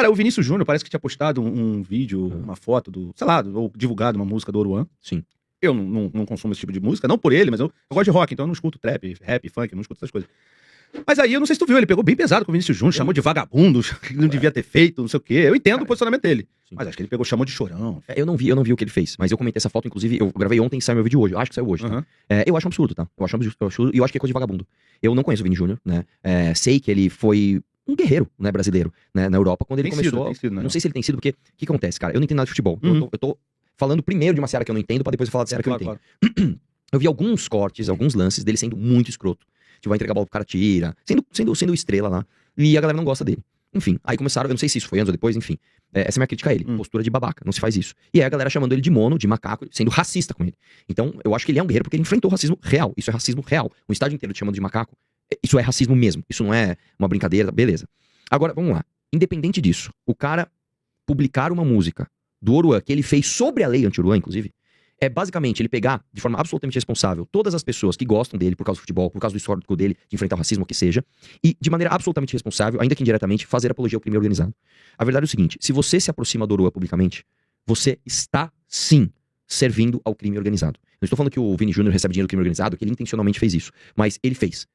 Cara, o Vinícius Júnior parece que tinha postado um vídeo, uma foto sei lá, ou divulgado uma música do Oruan. Sim. Eu não consumo esse tipo de música, não por ele, mas eu gosto de rock, então eu não escuto trap, rap, funk, eu não escuto essas coisas. Mas aí, eu não sei se tu viu, ele pegou bem pesado com o Vinícius Júnior, chamou de vagabundo, que não devia ter feito, não sei o quê. Eu entendo o posicionamento dele. Sim. Mas acho que ele pegou, chamou de chorão. Eu não vi o que ele fez, mas eu comentei essa foto, inclusive, eu gravei ontem e saiu meu vídeo hoje. Eu acho que saiu hoje, tá? Eu acho um absurdo, tá? Eu acho absurdo e eu acho que é coisa de vagabundo. Eu não conheço o Vini Júnior, né? Sei que ele foi um guerreiro, né, brasileiro, né, na Europa, quando ele começou. Tem sido, né? Não sei se ele tem sido, porque o que acontece, cara? Eu não entendo nada de futebol. Eu tô falando primeiro de uma seara que eu não entendo, pra depois eu falar de seara que eu entendo. Claro. Eu vi alguns cortes, alguns lances dele sendo muito escroto. Tipo, vai entregar a bola pro cara, tira. Sendo estrela lá. E a galera não gosta dele. Enfim, aí começaram, eu não sei se isso foi antes ou depois, enfim. Essa é a minha crítica a ele. Postura de babaca, não se faz isso. E aí a galera chamando ele de mono, de macaco, sendo racista com ele. Então, eu acho que ele é um guerreiro porque ele enfrentou o racismo real. Isso é racismo real. Um estádio inteiro te chamando de macaco, isso é racismo mesmo. Isso não é uma brincadeira, beleza. Agora, vamos lá. Independente disso, o cara publicar uma música do Oruan, que ele fez sobre a lei anti-Oruan, inclusive, é basicamente ele pegar, de forma absolutamente responsável, todas as pessoas que gostam dele por causa do futebol, por causa do histórico dele, de enfrentar o racismo, o que seja, e de maneira absolutamente responsável, ainda que indiretamente, fazer apologia ao crime organizado. A verdade é o seguinte, se você se aproxima do Oruan publicamente, você está, sim, servindo ao crime organizado. Não estou falando que o Vini Júnior recebe dinheiro do crime organizado, que ele intencionalmente fez isso, mas ele fez.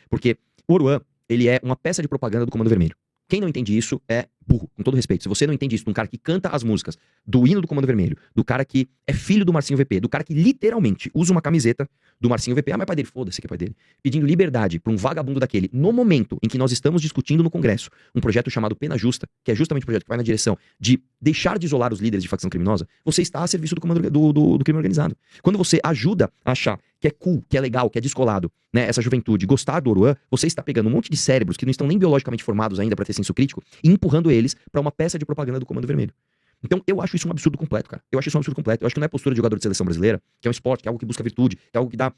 Porque o Oruan, ele é uma peça de propaganda do Comando Vermelho. Quem não entende isso é burro, com todo respeito. Se você não entende isso de um cara que canta as músicas do hino do Comando Vermelho, do cara que é filho do Marcinho VP, do cara que literalmente usa uma camiseta do Marcinho VP, mas é pai dele, foda-se que é pai dele, pedindo liberdade pra um vagabundo daquele, no momento em que nós estamos discutindo no Congresso um projeto chamado Pena Justa, que é justamente um projeto que vai na direção de deixar de isolar os líderes de facção criminosa, você está a serviço do comando do crime organizado. Quando você ajuda a achar que é cool, que é legal, que é descolado, né, essa juventude, gostar do Oruan, você está pegando um monte de cérebros que não estão nem biologicamente formados ainda pra ter senso crítico e empurrando eles pra uma peça de propaganda do Comando Vermelho. Então, eu acho isso um absurdo completo, cara. Eu acho que não é postura de jogador de seleção brasileira, que é um esporte, que é algo que busca virtude, que é algo que dá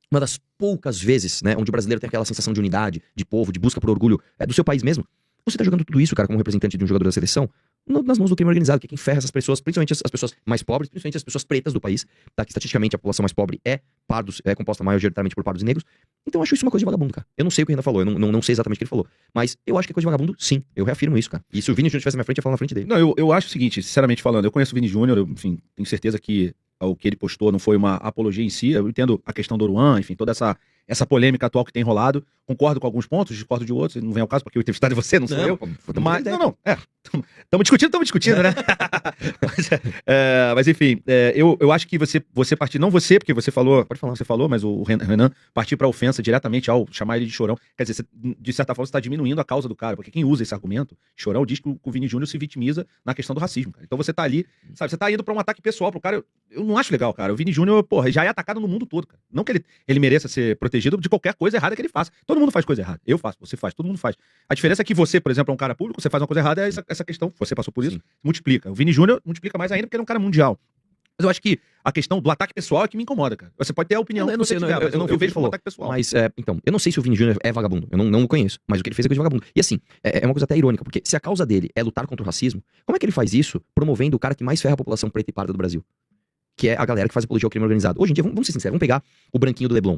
uma das poucas vezes, né, onde o brasileiro tem aquela sensação de unidade, de povo, de busca por orgulho do seu país mesmo. Você tá jogando tudo isso, cara, como representante de um jogador da seleção, nas mãos do crime organizado, que é quem ferra essas pessoas, principalmente as pessoas mais pobres, principalmente as pessoas pretas do país, tá? Que estatisticamente a população mais pobre é pardos, é composta majoritariamente por pardos e negros. Então eu acho isso uma coisa de vagabundo, cara. Eu não sei o que o Renan falou, eu não sei exatamente o que ele falou, mas eu acho que é coisa de vagabundo, sim. Eu reafirmo isso, cara. E se o Vini Júnior estivesse na minha frente, eu ia falar na frente dele. Não, eu acho o seguinte, sinceramente falando, eu conheço o Vini Júnior, enfim, tenho certeza que o que ele postou não foi uma apologia em si, eu entendo a questão do Oruan, enfim, toda essa polêmica atual que tem rolado, concordo com alguns pontos, discordo de outros, não vem ao caso porque o entrevistado é você, não sou eu. Mas, estamos discutindo, né? mas enfim, eu acho que você partir, não você, porque você falou, pode falar, você falou, mas o Renan partir pra ofensa diretamente ao chamar ele de chorão, quer dizer, você, de certa forma você tá diminuindo a causa do cara, porque quem usa esse argumento, chorão, diz que o Vini Júnior se vitimiza na questão do racismo, cara. Então você tá ali, sabe, você tá indo pra um ataque pessoal pro cara, eu não acho legal, cara. O Vini Júnior, porra, já é atacado no mundo todo, cara. Não que ele mereça ser protegido de qualquer coisa errada que ele faça. Todo mundo faz coisa errada. Eu faço, você faz, todo mundo faz. A diferença é que você, por exemplo, é um cara público, você faz uma coisa errada, essa questão, você passou por isso, multiplica. O Vini Júnior multiplica mais ainda porque ele é um cara mundial. Mas eu acho que a questão do ataque pessoal é que me incomoda, cara. Você pode ter a opinião eu não sei, eu vejo como ataque pessoal. Mas, então, eu não sei se o Vini Júnior é vagabundo, eu não o conheço, mas o que ele fez é coisa de vagabundo. E assim, é uma coisa até irônica, porque se a causa dele é lutar contra o racismo, como é que ele faz isso promovendo o cara que mais ferra a população preta e parda do Brasil? Que é a galera que faz apologia ao crime organizado. Hoje em dia, vamos ser sinceros, vamos pegar o branquinho do Leblon.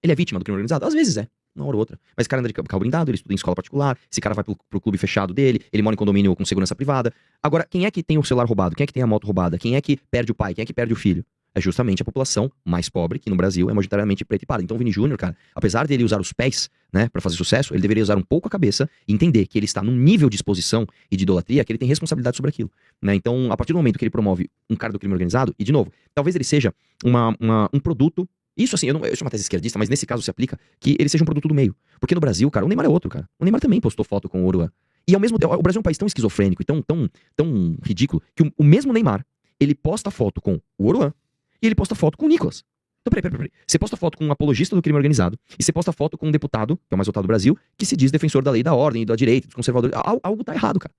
Ele é vítima do crime organizado? Às vezes é, uma hora ou outra. Mas esse cara anda de carro blindado, ele estuda em escola particular, esse cara vai pro clube fechado dele, ele mora em condomínio com segurança privada. Agora, quem é que tem o celular roubado? Quem é que tem a moto roubada? Quem é que perde o pai? Quem é que perde o filho? É justamente a população mais pobre, que no Brasil é majoritariamente preta e parda. Então o Vini Júnior, cara, apesar dele usar os pés, né, pra fazer sucesso, ele deveria usar um pouco a cabeça e entender que ele está num nível de exposição e de idolatria que ele tem responsabilidade sobre aquilo, né? Então, a partir do momento que ele promove um cara do crime organizado, e de novo, talvez ele seja um produto. Isso assim, eu sou uma tese esquerdista, mas nesse caso se aplica que ele seja um produto do meio. Porque no Brasil, cara, o Neymar é outro, cara. O Neymar também postou foto com o Oruan. E ao mesmo tempo, o Brasil é um país tão esquizofrênico e tão ridículo, que o mesmo Neymar, ele posta foto com o Oruan e ele posta foto com o Nicolas. Então, peraí. Você posta foto com um apologista do crime organizado e você posta foto com um deputado, que é o mais votado do Brasil, que se diz defensor da lei, da ordem, da direita, dos conservadores. Algo tá errado, cara.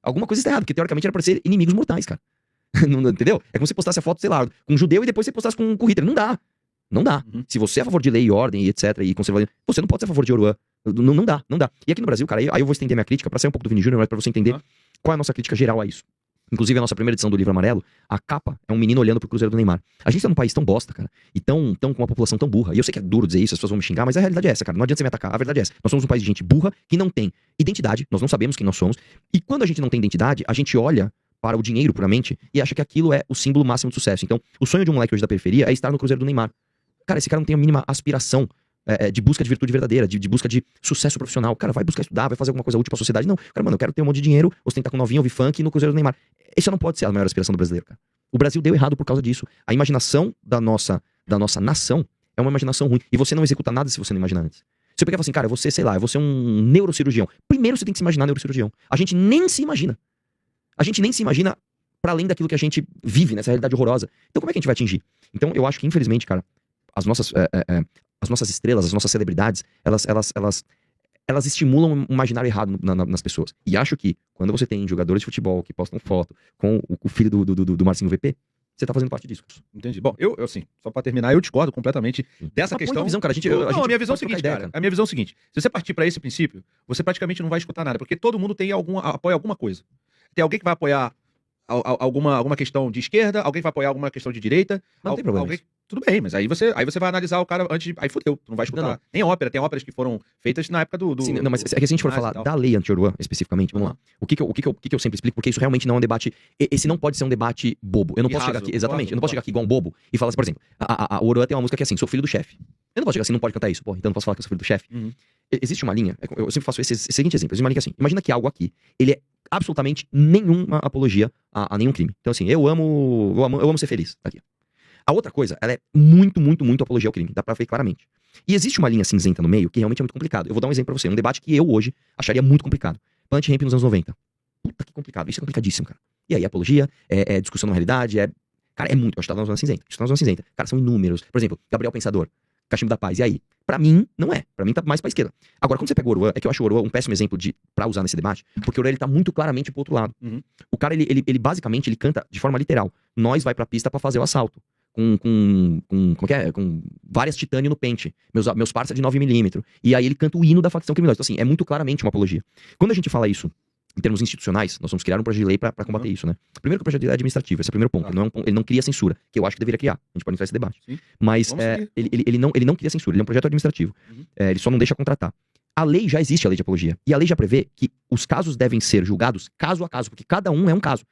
Alguma coisa está errada, porque teoricamente era pra ser inimigos mortais, cara. Entendeu? É como se você postasse a foto, sei lá, com um judeu e depois você postasse com Hitler. Não dá. Não dá. Se você é a favor de lei e ordem e etc, e conservador, você não pode ser a favor de Oruan. Não dá. E aqui no Brasil, cara, aí eu vou estender minha crítica pra sair um pouco do Vini Júnior, mas pra você entender qual é a nossa crítica geral a isso. Inclusive, a nossa primeira edição do livro amarelo, a capa é um menino olhando pro Cruzeiro do Neymar. A gente tá num país tão bosta, cara, e tão com uma população tão burra. E eu sei que é duro dizer isso, as pessoas vão me xingar, mas a realidade é essa, cara. Não adianta você me atacar, a verdade é essa. Nós somos um país de gente burra que não tem identidade, nós não sabemos quem nós somos. E quando a gente não tem identidade, a gente olha para o dinheiro puramente e acha que aquilo é o símbolo máximo de sucesso. Então, o sonho de um moleque hoje da periferia é estar no Cruzeiro do Neymar. Cara, esse cara não tem a mínima aspiração de busca de virtude verdadeira, de busca de sucesso profissional. Cara, vai buscar estudar, vai fazer alguma coisa útil pra sociedade. Não, cara, mano, eu quero ter um monte de dinheiro, ostentar com novinho, ouvir funk e no Cruzeiro do Neymar. Essa não pode ser a maior aspiração do brasileiro, cara. O Brasil deu errado por causa disso. A imaginação da nossa nação é uma imaginação ruim. E você não executa nada se você não imagina antes. Se eu pegar e falar assim, cara, eu vou ser, sei lá, eu vou ser um neurocirurgião. Primeiro você tem que se imaginar neurocirurgião. A gente nem se imagina. A gente nem se imagina pra além daquilo que a gente vive, nessa realidade horrorosa. Então como é que a gente vai atingir? Então eu acho que, infelizmente, cara, as nossas estrelas, as nossas celebridades, elas estimulam um imaginário errado nas pessoas. E acho que, quando você tem jogadores de futebol que postam foto com o filho do Marcinho VP, você tá fazendo parte disso. Entendi. Bom, eu assim, só pra terminar, eu discordo completamente dessa questão. Visão, cara. A minha visão é o seguinte, cara. A minha visão é o seguinte. Se você partir pra esse princípio, você praticamente não vai escutar nada, porque todo mundo apoia alguma coisa. Tem alguém que vai apoiar alguma questão de esquerda, alguém vai apoiar alguma questão de direita. Não tem problema. Tudo bem, mas aí você vai analisar o cara antes de... Aí fudeu, tu não vai escutar. Não. Nem ópera, tem óperas que foram feitas na época do... Sim, não, mas é que se a gente for falar da lei anti-Oruan, especificamente, vamos lá. O que eu sempre explico, porque isso realmente não é um debate... Esse não pode ser um debate bobo. Eu não posso chegar aqui... Exatamente, eu não posso chegar aqui igual um bobo e falar assim, por exemplo, a Oruan tem uma música que é assim, sou filho do chefe. Eu não posso chegar assim, não pode cantar isso, pô, então não posso falar que eu sou filho do chefe. Existe uma linha, eu sempre faço esse seguinte exemplo, existe uma linha que é assim, imagina que algo aqui, ele é absolutamente nenhuma apologia a nenhum crime. Então assim, eu amo ser feliz, aqui. A outra coisa, ela é muito, muito, muito apologia ao crime, dá pra ver claramente. E existe uma linha cinzenta no meio que realmente é muito complicado. Eu vou dar um exemplo pra você, um debate que eu hoje acharia muito complicado. Plant Ramp nos anos 90. Puta que complicado, isso é complicadíssimo, cara. E aí, apologia, discussão na realidade, cara, é muito, eu acho que tá na zona cinzenta. Isso tá na zona cinzenta. Cara, são inúmeros. Por exemplo, Gabriel Pensador, Cachimbo da Paz, e aí? Pra mim, não é. Pra mim tá mais pra esquerda. Agora, quando você pega o Oruan, é que eu acho o Oruan um péssimo exemplo pra usar nesse debate, porque o Oruan, ele tá muito claramente pro outro lado. O cara, ele basicamente, ele canta de forma literal. Nós vai pra pista pra fazer o assalto. Com várias titânio no pente. Meus parça de 9mm. E aí ele canta o hino da facção criminosa. Então, assim, é muito claramente uma apologia. Quando a gente fala isso em termos institucionais, nós vamos criar um projeto de lei pra combater isso, né? Primeiro que o projeto de lei é administrativo, esse é o primeiro ponto. Ele não cria censura, que eu acho que deveria criar. A gente pode entrar nesse debate. Sim. Mas ele não cria censura, ele é um projeto administrativo. Ele só não deixa contratar. A lei já existe, a lei de apologia. E a lei já prevê que os casos devem ser julgados caso a caso, porque cada um é um caso.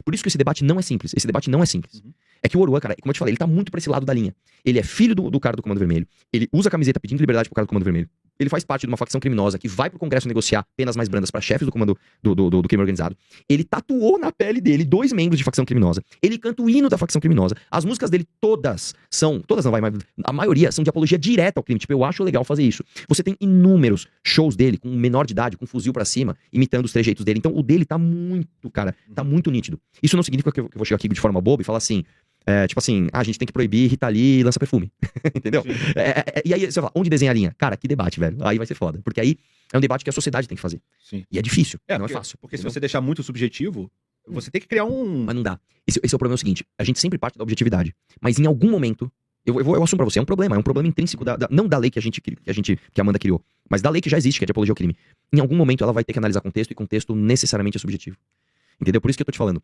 Por isso que esse debate não é simples. Esse debate não é simples. É que o Oruan, cara, como eu te falei, ele tá muito pra esse lado da linha. Ele é filho do cara do Comando Vermelho. Ele usa a camiseta pedindo liberdade pro cara do Comando Vermelho. Ele faz parte de uma facção criminosa que vai pro Congresso negociar penas mais brandas pra chefes do comando do crime organizado. Ele tatuou na pele dele 2 membros de facção criminosa. Ele canta o hino da facção criminosa. As músicas dele todas não vai, mas a maioria são de apologia direta ao crime. Tipo, eu acho legal fazer isso. Você tem inúmeros shows dele com menor de idade, com fuzil pra cima, imitando os trejeitos dele. Então o dele tá muito, cara, tá muito nítido. Isso não significa que eu vou chegar aqui de forma boba e falar assim, tipo assim, a gente tem que proibir Rita Lee e lança perfume. Entendeu? E aí você fala, onde desenha a linha? Cara, que debate, velho. Aí vai ser foda. Porque aí é um debate que a sociedade tem que fazer. Sim. E é difícil, não é fácil. Porque entendeu? Se você deixar muito subjetivo, você tem que criar um... Mas não dá. Esse é o problema, é o seguinte, a gente sempre parte da objetividade. Mas em algum momento, eu assumo pra você, é um problema intrínseco não da lei que a Amanda criou, mas da lei que já existe, que é de apologia ao crime. Em algum momento ela vai ter que analisar contexto, e contexto necessariamente é subjetivo. Entendeu? Por isso que eu tô te falando.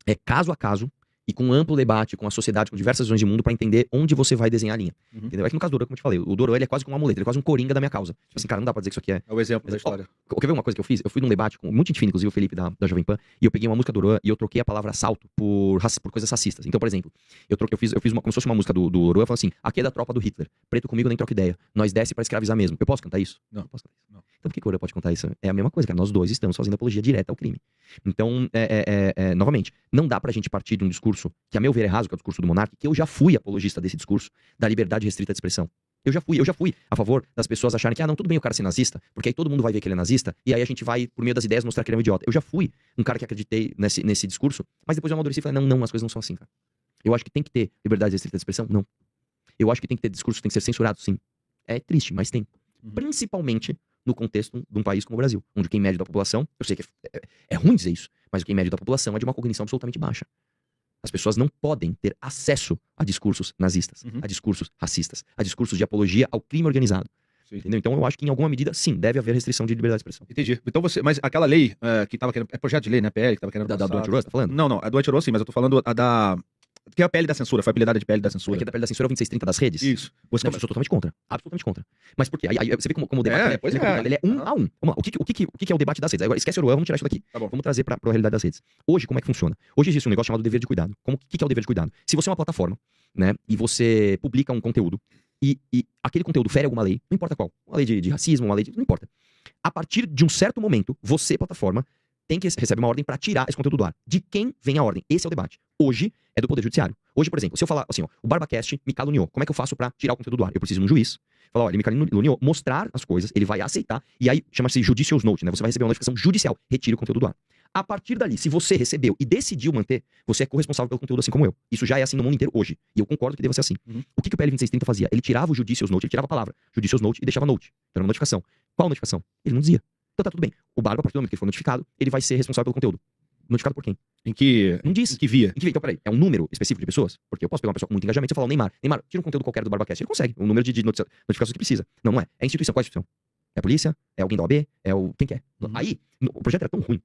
É caso a caso, e com amplo debate, com a sociedade, com diversas visões de mundo, pra entender onde você vai desenhar a linha. Entendeu? É que no caso do Oruan, como eu te falei, o Oruan, ele é quase como um amuleto, ele é quase um coringa da minha causa. Tipo assim, cara, não dá pra dizer que isso aqui é... É o exemplo da história. Quer ver uma coisa que eu fiz? Eu fui num debate com muita gente fina, inclusive o Felipe da Jovem Pan, e eu peguei uma música do Oruan e eu troquei a palavra assalto por coisas racistas. Então, por exemplo, eu fiz como se fosse uma música do Oruan, falando assim, aqui é da tropa do Hitler, preto comigo nem troca ideia, nós desce pra escravizar mesmo. Eu posso cantar isso? Não posso cantar isso. Não. Então por que o Oruan pode contar isso? É a mesma coisa, cara, nós dois estamos fazendo apologia direta ao crime. Então, novamente, não dá pra gente partir de um discurso, que a meu ver é raso, que é o discurso do monarca, que eu já fui apologista desse discurso, da liberdade restrita de expressão. Eu já fui a favor das pessoas acharem que, não, tudo bem o cara ser nazista, porque aí todo mundo vai ver que ele é nazista, e aí a gente vai, por meio das ideias, mostrar que ele é um idiota. Eu já fui um cara que acreditei nesse discurso, mas depois eu amadureci e falei, não, as coisas não são assim, cara. Eu acho que tem que ter liberdade restrita de expressão? Não. Eu acho que tem que ter discurso que tem que ser censurado? Sim. É triste, mas tem. Principalmente no contexto de um país como o Brasil, onde quem médio da população, eu sei que é ruim dizer isso, mas o quem médio da população é de uma cognição absolutamente baixa. As pessoas não podem ter acesso a discursos nazistas, a discursos racistas, a discursos de apologia ao crime organizado. Entendeu? Então eu acho que em alguma medida, sim, deve haver restrição de liberdade de expressão. Entendi. Então mas aquela lei que tava querendo, é projeto de lei, né, PL, que tava querendo Da do antitrust, tá falando? Não, a do antitrust sim, mas eu tô falando a da... Que é a PL da censura, foi apelidada de PL da censura. Aqui da PL da censura é o 2630 das redes? Isso. Eu sou totalmente contra. Absolutamente contra. Mas por quê? Aí você vê como o debate ele é 1 a 1. Vamos lá. O que é o debate das redes? Agora, esquece o Oruan, vamos tirar isso daqui. Tá bom. Vamos trazer pra realidade das redes. Hoje, como é que funciona? Hoje existe um negócio chamado dever de cuidado. O que é o dever de cuidado? Se você é uma plataforma, né, e você publica um conteúdo, e aquele conteúdo fere alguma lei, não importa qual. Uma lei de racismo, uma lei de... Não importa. A partir de um certo momento, você, plataforma, tem que receber uma ordem para tirar esse conteúdo do ar. De quem vem a ordem? Esse é o debate. Hoje é do Poder Judiciário. Hoje, por exemplo, se eu falar assim, ó, o BarbaCast me caluniou, como é que eu faço para tirar o conteúdo do ar? Eu preciso de um juiz. Falar, ó, ele me caluniou, mostrar as coisas, ele vai aceitar, e aí chama-se Judicial Note, né? Você vai receber uma notificação judicial, retire o conteúdo do ar. A partir dali, se você recebeu e decidiu manter, você é corresponsável pelo conteúdo assim como eu. Isso já é assim no mundo inteiro hoje. E eu concordo que deve ser assim. O que o PL 2630 fazia? Ele tirava o Judicial Note, ele tirava a palavra Judicial Note e deixava Note. Então era uma notificação. Qual notificação? Ele não dizia. Então tá tudo bem. O Barba, a partir do momento que ele for notificado, ele vai ser responsável pelo conteúdo. Notificado por quem? Não diz. Em que via? Então, peraí, é um número específico de pessoas? Porque eu posso pegar uma pessoa com muito engajamento e falar, Neymar, tira um conteúdo qualquer do BarbaCast. Ele consegue, o número de notificações que precisa. Não é. É a instituição. Qual é a instituição? É a polícia? É alguém da OAB? É o... Quem quer? Aí, o projeto era tão ruim.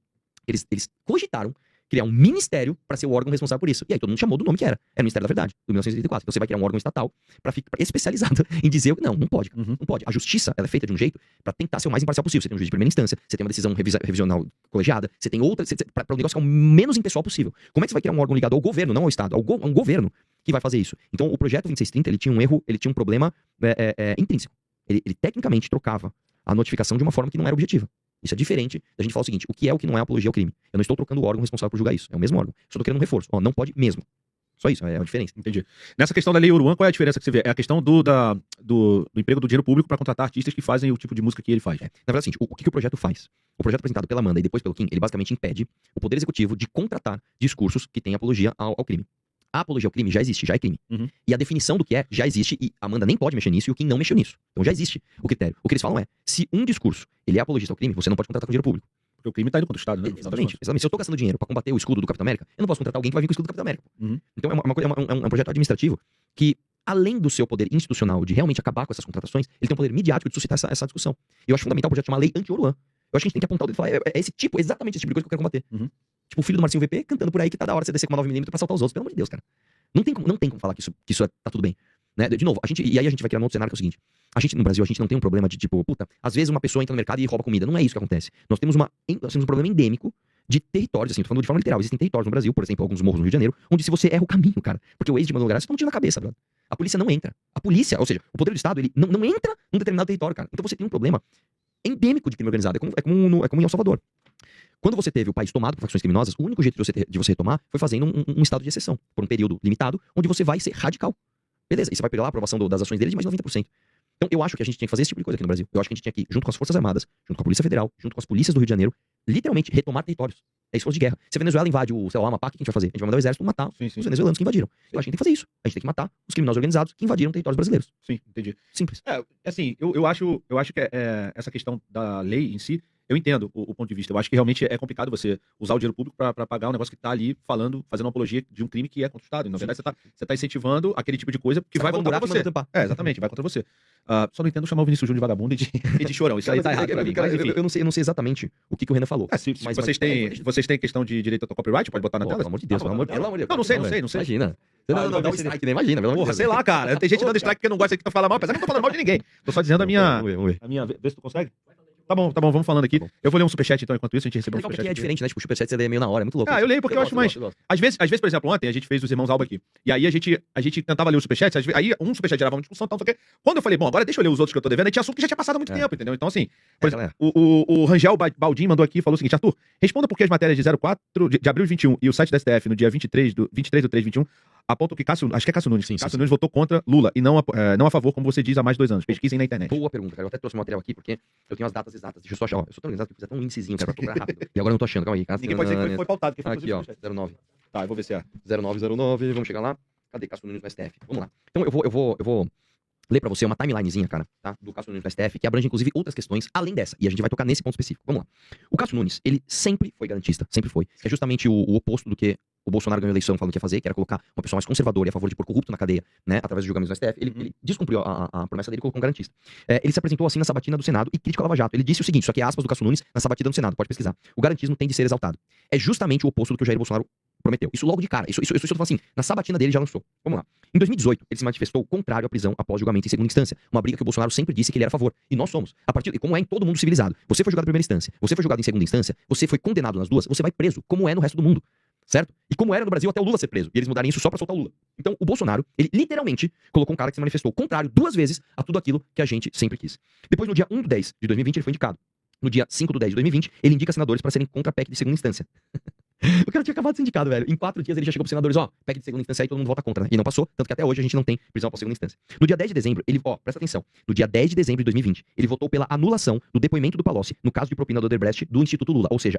Eles cogitaram criar um ministério para ser o órgão responsável por isso. E aí todo mundo chamou do nome que era. Era o Ministério da Verdade, do 1984. Então você vai criar um órgão estatal para ficar especializado em dizer não pode, não pode. A justiça, ela é feita de um jeito para tentar ser o mais imparcial possível. Você tem um juiz de primeira instância, você tem uma decisão revisional colegiada, você tem outra, para o negócio ficar o menos impessoal possível. Como é que você vai criar um órgão ligado ao governo, não ao Estado, a um governo que vai fazer isso? Então o projeto 2630, ele tinha um erro, ele tinha um problema intrínseco. Ele tecnicamente trocava a notificação de uma forma que não era objetiva. Isso é diferente da gente falar o seguinte, o que é o que não é apologia ao crime? Eu não estou trocando o órgão responsável por julgar isso, é o mesmo órgão. Só estou querendo um reforço. Ó, não pode mesmo. Só isso, é a diferença. Entendi. Nessa questão da Lei Oruan, qual é a diferença que você vê? É a questão do emprego do dinheiro público para contratar artistas que fazem o tipo de música que ele faz. Na verdade, é o seguinte, o que o projeto faz? O projeto apresentado pela Amanda e depois pelo Kim, ele basicamente impede o Poder Executivo de contratar discursos que têm apologia ao crime. A apologia ao crime já existe, já é crime. E a definição do que é, já existe, e a Amanda nem pode mexer nisso, e o Kim não mexeu nisso. Então já existe o critério. O que eles falam é, se um discurso ele é apologista ao crime, você não pode contratar com dinheiro público. Porque o crime tá indo contra o Estado, né? Exatamente. Se eu tô gastando dinheiro pra combater o escudo do Capitão América, eu não posso contratar alguém que vai vir com o escudo do Capitão América. Então é um projeto administrativo que, além do seu poder institucional de realmente acabar com essas contratações, ele tem um poder midiático de suscitar essa discussão. E eu acho fundamental o projeto chamar Lei Anti-Oruan. Eu acho que a gente tem que apontar o dedo e falar, exatamente esse tipo de coisa que eu quero combater. Tipo o filho do Marcinho VP cantando por aí que tá da hora você descer com uma 9mm pra saltar os outros. Pelo amor de Deus, cara. Não tem como falar que isso tá tudo bem. Né? De novo, e aí a gente vai criar um outro cenário que é o seguinte. No Brasil, a gente não tem um problema de tipo, às vezes uma pessoa entra no mercado e rouba comida. Não é isso que acontece. Nós temos um problema endêmico de territórios, assim, tô falando de forma literal. Existem territórios no Brasil, por exemplo, alguns morros no Rio de Janeiro, onde se você erra o caminho, cara, porque o ex de Mano Graça, você toma um tiro na cabeça, brother. A polícia não entra. A polícia, ou seja, o poder do Estado, ele não entra num determinado território, cara. Então você tem um problema endêmico de crime organizado. É como em El Salvador. Quando você teve o país tomado por facções criminosas, o único jeito de você retomar foi fazendo um estado de exceção, por um período limitado, onde você vai ser radical. Beleza, e você vai pegar lá a aprovação das ações dele de mais de 90%. Então eu acho que a gente tinha que fazer esse tipo de coisa aqui no Brasil. Eu acho que a gente tinha que, junto com as Forças Armadas, junto com a Polícia Federal, junto com as polícias do Rio de Janeiro, literalmente retomar territórios. É esforço de guerra. Se a Venezuela invade o Amapá, o que a gente vai fazer? A gente vai mandar o exército matar os venezuelanos que invadiram. Eu acho que a gente tem que fazer isso. A gente tem que matar os criminosos organizados que invadiram territórios brasileiros. Sim, entendi. Simples. Assim, eu acho que essa questão da lei em si, eu entendo o ponto de vista. Eu acho que realmente é complicado você usar o dinheiro público para pagar um negócio que tá ali fazendo uma apologia de um crime que é contra o Estado. Na verdade, você tá incentivando aquele tipo de coisa que vai contra você. Exatamente, vai contra você. Só não entendo chamar o Vinícius Júnior de vagabundo e de chorão. Isso aí tá errado pra mim. Mas, enfim. Eu não sei exatamente o que o Renan falou. Mas vocês têm questão de direito ao copyright? Pode botar na tela? Pelo amor de Deus, pelo amor de Deus. Não sei. Imagina. Não dá um strike, nem imagina. Porra, sei lá, cara. Tem gente dando strike porque não gosta que tu fala mal, apesar que eu não tô falando mal de ninguém. Tô só dizendo a minha... Vê se tu consegue. Tá bom, vamos falando aqui. Eu vou ler um superchat então, enquanto isso, a gente recebeu um superchat. Porque é diferente, né? Tipo, o superchat você lê meio na hora, é muito louco. Eu leio porque eu acho mais... Às vezes, por exemplo, ontem a gente fez os Irmãos Alba aqui. E aí a gente tentava ler o superchat, aí um superchat gerava uma discussão, tal, não sei o quê. Quando eu falei, bom, agora deixa eu ler os outros que eu tô devendo, aí tinha assunto que já tinha passado há muito tempo, entendeu? Então, assim, por exemplo, o Rangel Baldin mandou aqui e falou o seguinte: Arthur, responda por que as matérias de 04 de abril de 21 e o site da STF no dia 23 do 3/21 apontam que Cássio Nunes Nunes votou contra Lula e não a favor, como você diz, há mais de 2 anos. Pesquisem na internet. Boa pergunta, cara. Eu até trouxe um material aqui porque eu tenho as datas exatas. Deixa eu só achar. Eu sou tão organizado que eu fiz até um índicezinho, cara, pra procurar rápido. E agora eu não tô achando. Calma aí. Ninguém pode dizer que foi pautado. Que foi aqui, ó. 09. Tá, eu vou ver se é. 0909. Vamos chegar lá. Cadê Cássio Nunes no STF? Vamos lá. Então eu vou ler pra você uma timelinezinha, cara, tá? Do Cássio Nunes do STF, que abrange, inclusive, outras questões além dessa. E a gente vai tocar nesse ponto específico. Vamos lá. O Cássio Nunes, ele sempre foi garantista, sempre foi. É justamente o oposto do que o Bolsonaro ganhou a eleição falando que ia fazer, que era colocar uma pessoa mais conservadora e a favor de pôr corrupto na cadeia, né, através de julgamentos do STF. Ele descumpriu a promessa dele e colocou um garantista. Ele se apresentou assim na sabatina do Senado e criticou a Lava Jato. Ele disse o seguinte, isso aqui é aspas do Cássio Nunes na sabatina do Senado, pode pesquisar. O garantismo tem de ser exaltado. É justamente o oposto do que o Jair Bolsonaro prometeu. Isso logo de cara. Isso eu tô falando assim, na sabatina dele já lançou. Vamos lá. Em 2018, ele se manifestou contrário à prisão após julgamento em segunda instância. Uma briga que o Bolsonaro sempre disse que ele era a favor. E nós somos. E como é em todo mundo civilizado. Você foi julgado em primeira instância, você foi julgado em segunda instância, você foi condenado nas duas, você vai preso, como é no resto do mundo. Certo? E como era no Brasil até o Lula ser preso. E eles mudarem isso só pra soltar o Lula. Então, o Bolsonaro, ele literalmente colocou um cara que se manifestou contrário 2 vezes a tudo aquilo que a gente sempre quis. Depois, no dia 1/10 de 2020, ele foi indicado. No dia 5/10 de 2020, ele indica senadores para serem contra a PEC de segunda instância. O cara tinha acabado de ser indicado, velho. Em 4 dias ele já chegou pros senadores, ó, PEC de segunda instância aí, todo mundo vota contra, né? E não passou, tanto que até hoje a gente não tem prisão após segunda instância. No dia 10 de dezembro, ele, presta atenção. No dia 10 de dezembro de 2020, ele votou pela anulação do depoimento do Palocci no caso de propina do Odebrecht do Instituto Lula. Ou seja,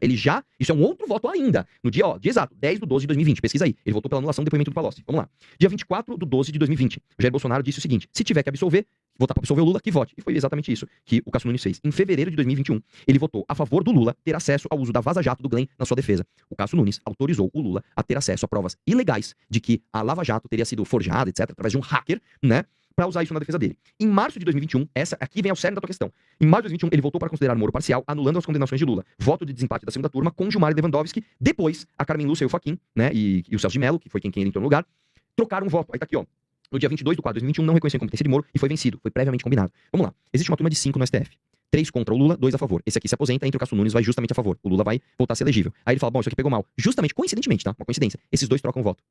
isso é um outro voto ainda. No dia, dia exato, 10/12 de 2020, pesquisa aí. Ele votou pela anulação do depoimento do Palocci. Vamos lá. Dia 24/12 de 2020, o Jair Bolsonaro disse o seguinte, se tiver que absolver, votar pra absolver o Lula, que vote. E foi exatamente isso que o Cássio Nunes fez. Em fevereiro de 2021, ele votou a favor do Lula ter acesso ao uso da Vaza Jato do Glenn na sua defesa. O Cássio Nunes autorizou o Lula a ter acesso a provas ilegais de que a Lava Jato teria sido forjada, etc., através de um hacker, né, pra usar isso na defesa dele. Em março de 2021, aqui vem ao cerne da tua questão. Em março de 2021, ele votou para considerar Moro parcial, anulando as condenações de Lula. Voto de desempate da segunda turma com Gilmar e Lewandowski. Depois, a Carmen Lúcia e o Fachin, né, e o Celso de Mello, que foi quem ele entrou no lugar, trocaram um voto. Aí tá aqui, ó. No dia 22/4 de 2021, não reconheceu a incompetência de Moro e foi vencido. Foi previamente combinado. Vamos lá. Existe uma turma de 5 no STF. 3 contra o Lula, 2 a favor. Esse aqui se aposenta, entre o Cássio Nunes vai justamente a favor. O Lula vai voltar a ser elegível. Aí ele fala, bom, isso aqui pegou mal. Justamente, coincidentemente, tá? Uma coincidência. Esses 2 trocam voto.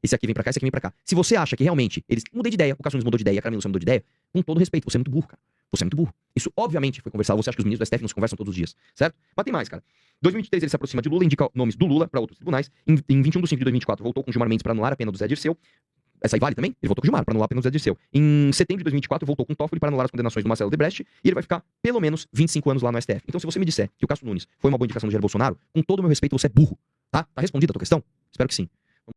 Esse aqui vem pra cá, esse aqui vem pra cá. Se você acha que realmente eles mudei de ideia, o Cássio Nunes mudou de ideia, a Carmen Lúcia mudou de ideia, com todo respeito, você é muito burro, cara. Você é muito burro. Isso, obviamente, foi conversado. Você acha que os ministros do STF não se conversam todos os dias, certo? Mas tem mais, cara. 2023 ele se aproxima de Lula, indica nomes do Lula pra outros tribunais. Em 21/5 de 2024, voltou com Gilmar Mendes pra anular a pena do Zé Dirceu. Essa aí vale também? Ele votou com o Gilmar para anular a pena do Zé Dirceu. Em setembro de 2024, voltou com o Toffoli para anular as condenações do Marcelo Odebrecht e ele vai ficar pelo menos 25 anos lá no STF. Então, se você me disser que o Cássio Nunes foi uma boa indicação do Jair Bolsonaro, com todo o meu respeito, você é burro, tá? Tá respondida a tua questão? Espero que sim.